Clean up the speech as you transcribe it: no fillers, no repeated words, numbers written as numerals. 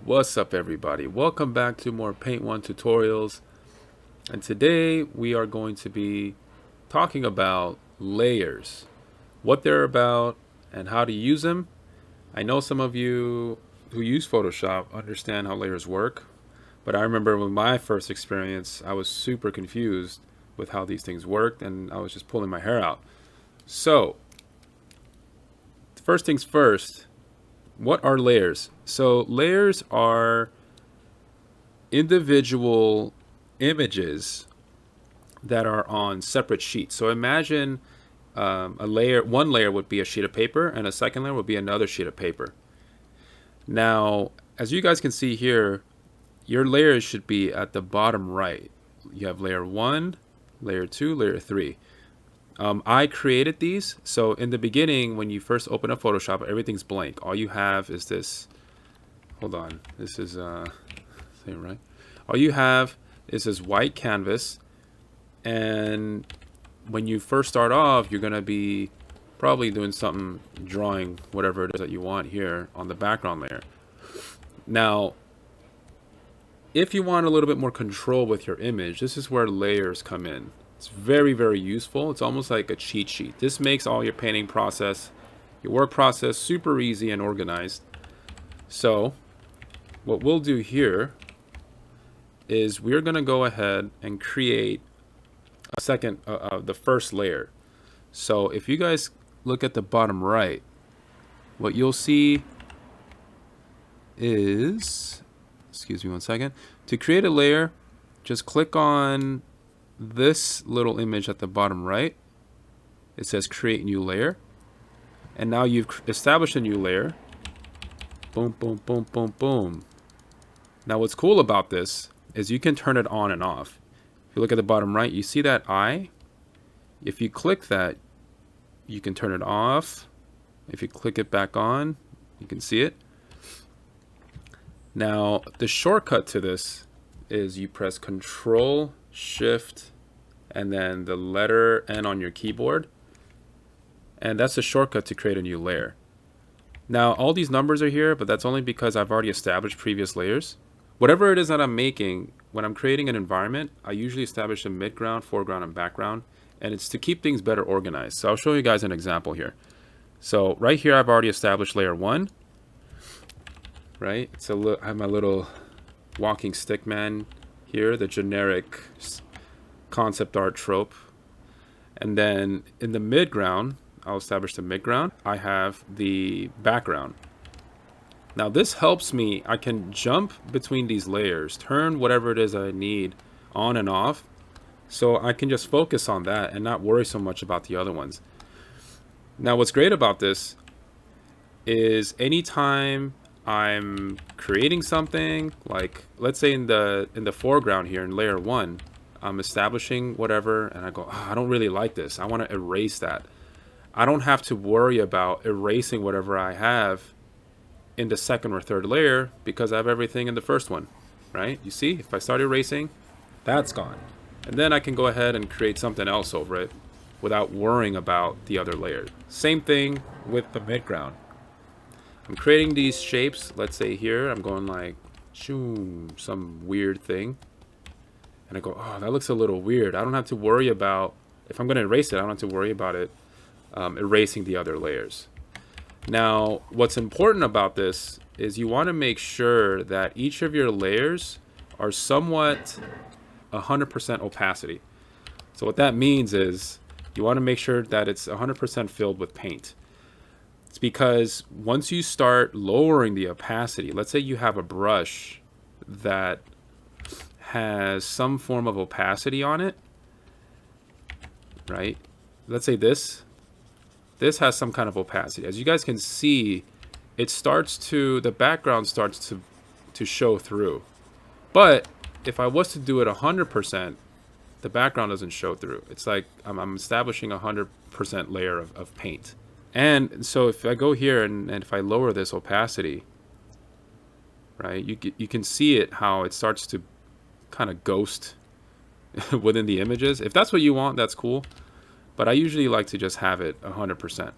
What's up, everybody? Welcome back to more Paint One tutorials. And today we are going to be talking about layers, what they're about and how to use them. I know some of you who use Photoshop understand how layers work, but I remember with my first experience, I was super confused with how these things worked and I was just pulling my hair out. So, first things first, what are layers? So layers are individual images that are on separate sheets. So imagine one layer would be a sheet of paper and a second layer would be another sheet of paper. Now, as you guys can see here, your layers should be at the bottom right. You have layer 1, layer 2, layer 3. I created these. So in the beginning, when you first open up Photoshop, everything's blank. All you have is this. Hold on. This is same, right? All you have is this white canvas. And when you first start off, you're going to be probably doing something, drawing whatever it is that you want here on the background layer. Now, if you want a little bit more control with your image, this is where layers come in. It's very, very useful. It's almost like a cheat sheet. This makes all your painting process, your work process, super easy and organized. So what we'll do here is we're going to go ahead and create a second, the first layer. So if you guys look at the bottom right, what you'll see is, excuse me one second, to create a layer, just click on this little image at the bottom right. It says create new layer, and now you've established a new layer. Boom, boom, boom, boom, boom. Now what's cool about this is you can turn it on and off. If you look at the bottom right, you see that eye. If you click that, you can turn it off. If you click it back on, you can see it. Now the shortcut to this is you press Control Shift and then the letter N on your keyboard, and that's a shortcut to create a new layer. Now all these numbers are here, but that's only because I've already established previous layers. Whatever it is that I'm making, when I'm creating an environment, I usually establish a midground, foreground, and background, and it's to keep things better organized. So I'll show you guys an example here. So right here I've already established layer 1, right? I have my little walking stick man here, the generic concept art trope. And then in the midground, I'll establish the midground. I have the background. Now this helps me, I can jump between these layers, turn whatever it is I need on and off, so I can just focus on that and not worry so much about the other ones. Now what's great about this is anytime I'm creating something, like let's say in the foreground here in layer 1, I'm establishing whatever and I go, oh, I don't really like this, I want to erase that. I don't have to worry about erasing whatever I have in the second or third layer because I have everything in the first one, right? You see, if I start erasing, that's gone. And then I can go ahead and create something else over it without worrying about the other layer. Same thing with the midground. I'm creating these shapes. Let's say here, I'm going like, shoom, some weird thing. And I go, oh, that looks a little weird. I don't have to worry about, if I'm going to erase it, I don't have to worry about it erasing the other layers. Now, what's important about this is you want to make sure that each of your layers are somewhat 100% opacity. So what that means is you want to make sure that it's 100% filled with paint. It's because once you start lowering the opacity, let's say you have a brush that has some form of opacity on it, right? Let's say this has some kind of opacity. As you guys can see, the background starts to show through. But if I was to do it 100%, the background doesn't show through. It's like I'm establishing a 100% layer of paint. And so if I go here and if I lower this opacity, right, you can see it, how it starts to kind of ghost within the images. If that's what you want, that's cool. But I usually like to just have it 100%.